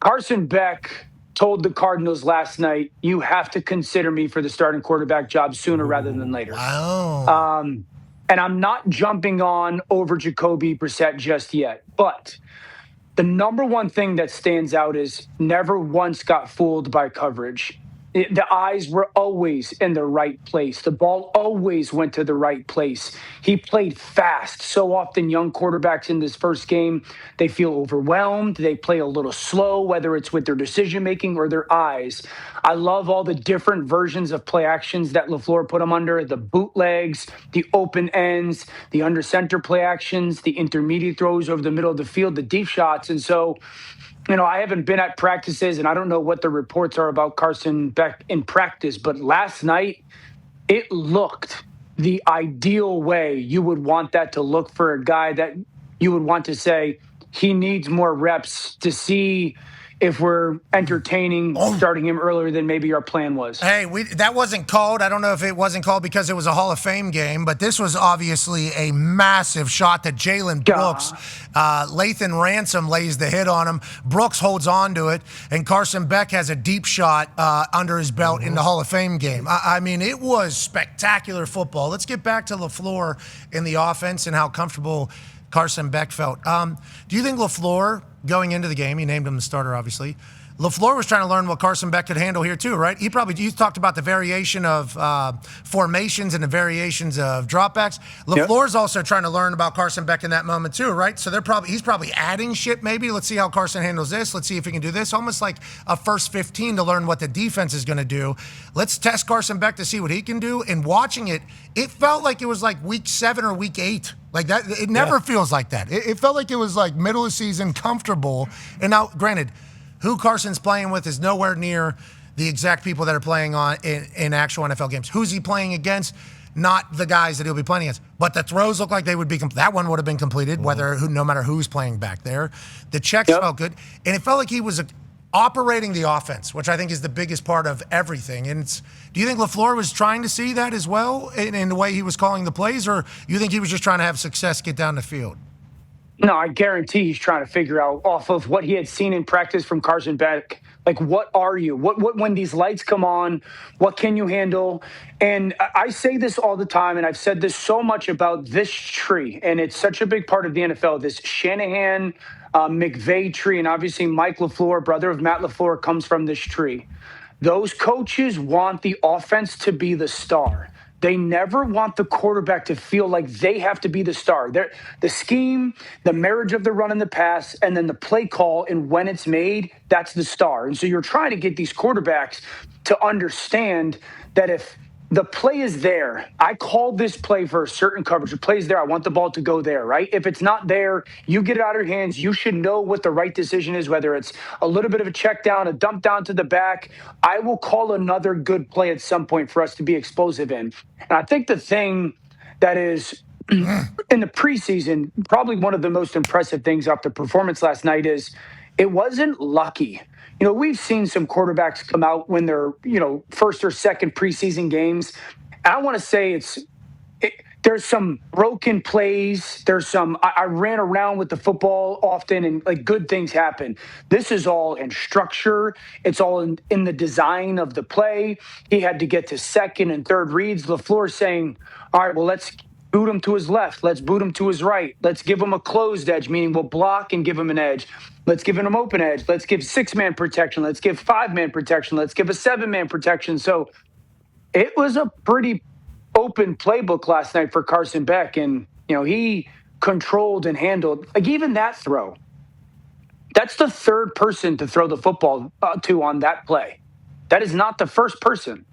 Carson Beck told the Cardinals last night, you have to consider me for the starting quarterback job sooner rather than later. Wow. And I'm not jumping on over Jacoby Brissett just yet. But the number one thing that stands out is never once got fooled by coverage. The eyes were always in the right place. The ball always went to the right place. He played fast. So often young quarterbacks in this first game, they feel overwhelmed. They play a little slow, whether it's with their decision-making or their eyes. I love all the different versions of play actions that LaFleur put them under, the bootlegs, the open ends, the under center play actions, the intermediate throws over the middle of the field, the deep shots. And so, I haven't been at practices, and I don't know what the reports are about Carson Beck in practice, but last night it looked the ideal way you would want that to look for a guy that you would want to say he needs more reps to see if we're entertaining starting him earlier than maybe our plan was. Hey, that wasn't called. I don't know if it wasn't called because it was a Hall of Fame game, but this was obviously a massive shot that Jalen Brooks, Lathan Ransom lays the hit on him. Brooks holds on to it, and Carson Beck has a deep shot under his belt in the Hall of Fame game. I mean, it was spectacular football. Let's get back to LaFleur in the offense and how comfortable Carson Beck felt. Do you think LaFleur, going into the game, he named him the starter, obviously, LaFleur was trying to learn what Carson Beck could handle here too, right? You talked about the variation of formations and the variations of dropbacks. LaFleur's also trying to learn about Carson Beck in that moment too, right? So he's probably adding shit maybe. Let's see how Carson handles this. Let's see if he can do this. Almost like a first 15 to learn what the defense is going to do. Let's test Carson Beck to see what he can do. And watching it, it felt like it was like week 7 or week 8. Like that, it never feels like that. It felt like it was like middle of season, comfortable. And now, granted, who Carson's playing with is nowhere near the exact people that are playing on in actual NFL games. Who's he playing against? Not the guys that he'll be playing against. But the throws look like they would be that one would have been completed, no matter who's playing back there. The checks felt good, and it felt like he was operating the offense, which I think is the biggest part of everything. And do you think LaFleur was trying to see that as well in the way he was calling the plays, or you think he was just trying to have success get down the field? No, I guarantee he's trying to figure out off of what he had seen in practice from Carson Beck. Like, what are you? What when these lights come on, what can you handle? And I say this all the time, and I've said this so much about this tree, and it's such a big part of the NFL, this Shanahan, McVay tree, and obviously Mike LaFleur, brother of Matt LaFleur, comes from this tree. Those coaches want the offense to be the star. They never want the quarterback to feel like they have to be the star. The scheme, the marriage of the run and the pass, and then the play call and when it's made, that's the star. And so you're trying to get these quarterbacks to understand that if the play is there, I called this play for a certain coverage. The play is there. I want the ball to go there, right? If it's not there, you get it out of your hands. You should know what the right decision is, whether it's a little bit of a check down, a dump down to the back. I will call another good play at some point for us to be explosive in. And I think the thing that is in the preseason, probably one of the most impressive things off the performance last night is it wasn't lucky. We've seen some quarterbacks come out when they're, first or second preseason games. And I want to say there's some broken plays. There's some, I ran around with the football often and like good things happen. This is all in structure. It's all in the design of the play. He had to get to second and third reads. LaFleur saying, all right, well, let's boot him to his left. Let's boot him to his right. Let's give him a closed edge, meaning we'll block and give him an edge. Let's give him an open edge. Let's give 6-man protection. Let's give 5-man protection. Let's give a 7-man protection. So it was a pretty open playbook last night for Carson Beck. And, he controlled and handled, like even that throw. That's the third person to throw the football to on that play. That is not the first person.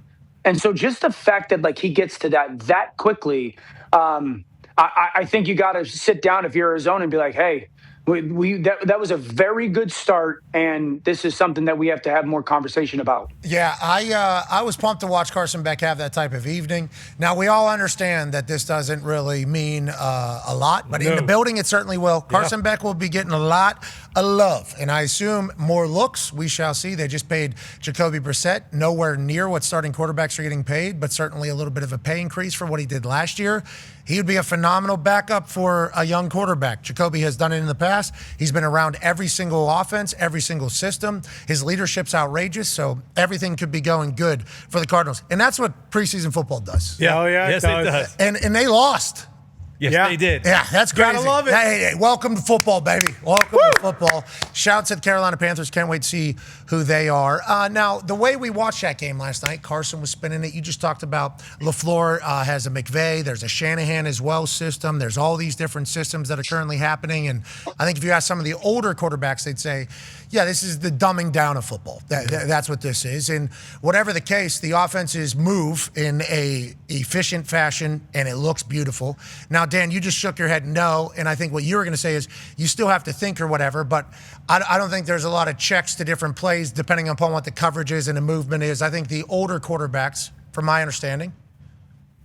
And so just the fact that like he gets to that quickly, I think you got to sit down if you're Arizona and be like, hey, that was a very good start, and this is something that we have to have more conversation about. Yeah, I was pumped to watch Carson Beck have that type of evening. Now, we all understand that this doesn't really mean a lot, but in the building it certainly will. Carson Beck will be getting a lot of love, and I assume more looks. We shall see. They just paid Jacoby Brissett nowhere near what starting quarterbacks are getting paid, but certainly a little bit of a pay increase for what he did last year. He would be a phenomenal backup for a young quarterback. Jacoby has done it in the past. past. He's been around every single offense, every single system. His leadership's outrageous, so everything could be going good for the Cardinals. And that's what preseason football does. Yeah, yes, it does. And they lost. Yes, they did. Yeah, that's crazy. Gotta love it. Hey, welcome to football, baby. Welcome to football. Shouts at Carolina Panthers. Can't wait to see who they are. Now, the way we watched that game last night, Carson was spinning it. You just talked about LaFleur has a McVay. There's a Shanahan as well system. There's all these different systems that are currently happening. And I think if you ask some of the older quarterbacks, they'd say, yeah, this is the dumbing down of football. That's what this is. And whatever the case, the offenses move in a efficient fashion, and it looks beautiful. Now, Dan, you just shook your head no, and I think what you were going to say is you still have to think or whatever, but I don't think there's a lot of checks to different plays depending upon what the coverage is and the movement is. I think the older quarterbacks, from my understanding,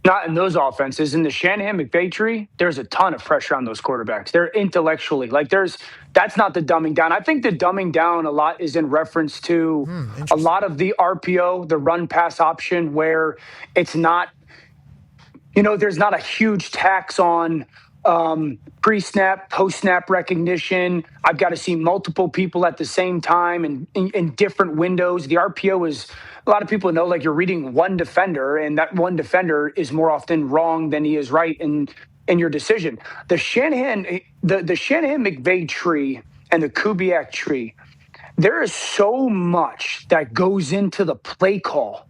not in those offenses. In the Shanahan McVay tree, there's a ton of pressure on those quarterbacks. They're intellectually that's not the dumbing down. I think the dumbing down a lot is in reference to a lot of the RPO, the run pass option, where it's not, there's not a huge tax on pre-snap, post-snap recognition. I've got to see multiple people at the same time and in different windows. The RPO is, a lot of people know, like, you're reading one defender, and that one defender is more often wrong than he is right in your decision. The Shanahan McVay tree and the Kubiak tree, there is so much that goes into the play call.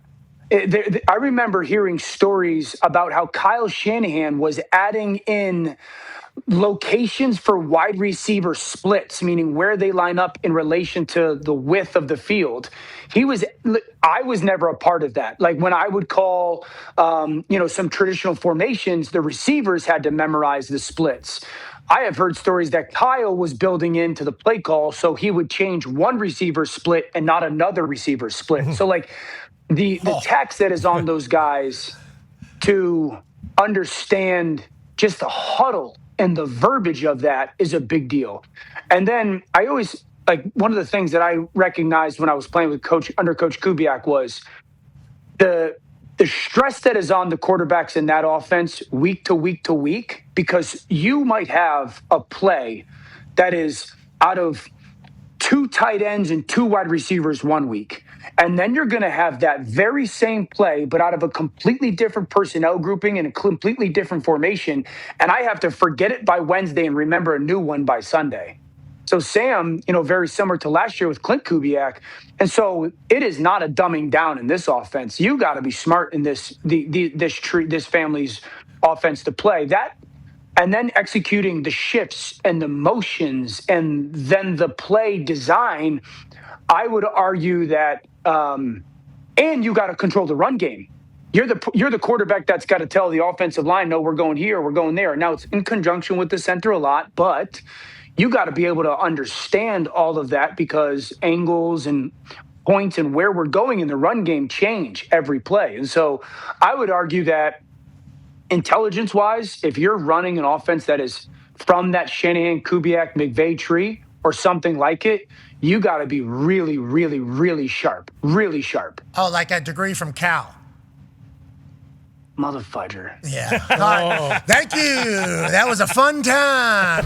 I remember hearing stories about how Kyle Shanahan was adding in locations for wide receiver splits, meaning where they line up in relation to the width of the field. I was never a part of that. Like, when I would call, some traditional formations, the receivers had to memorize the splits. I have heard stories that Kyle was building into the play call, so he would change one receiver split and not another receiver split. So, like, the tax that is on those guys to understand just the huddle and the verbiage of that is a big deal. And then I always, one of the things that I recognized when I was playing with under Coach Kubiak was the stress that is on the quarterbacks in that offense week to week to week, because you might have a play that is out of 2 tight ends and 2 wide receivers one week. And then you're going to have that very same play, but out of a completely different personnel grouping and a completely different formation. And I have to forget it by Wednesday and remember a new one by Sunday. So Sam, very similar to last year with Clint Kubiak. And so it is not a dumbing down in this offense. You got to be smart in this family's offense to play that. And then executing the shifts and the motions and then the play design, I would argue that, and you got to control the run game. You're the quarterback that's got to tell the offensive line, no, we're going here, we're going there. Now, it's in conjunction with the center a lot, but you got to be able to understand all of that, because angles and points and where we're going in the run game change every play. And so I would argue that intelligence-wise, if you're running an offense that is from that Shanahan, Kubiak, McVay tree or something like it, you got to be really, really, really sharp. Really sharp. Oh, like a degree from Cal. Motherfudger. Yeah. All right. Thank you. That was a fun time.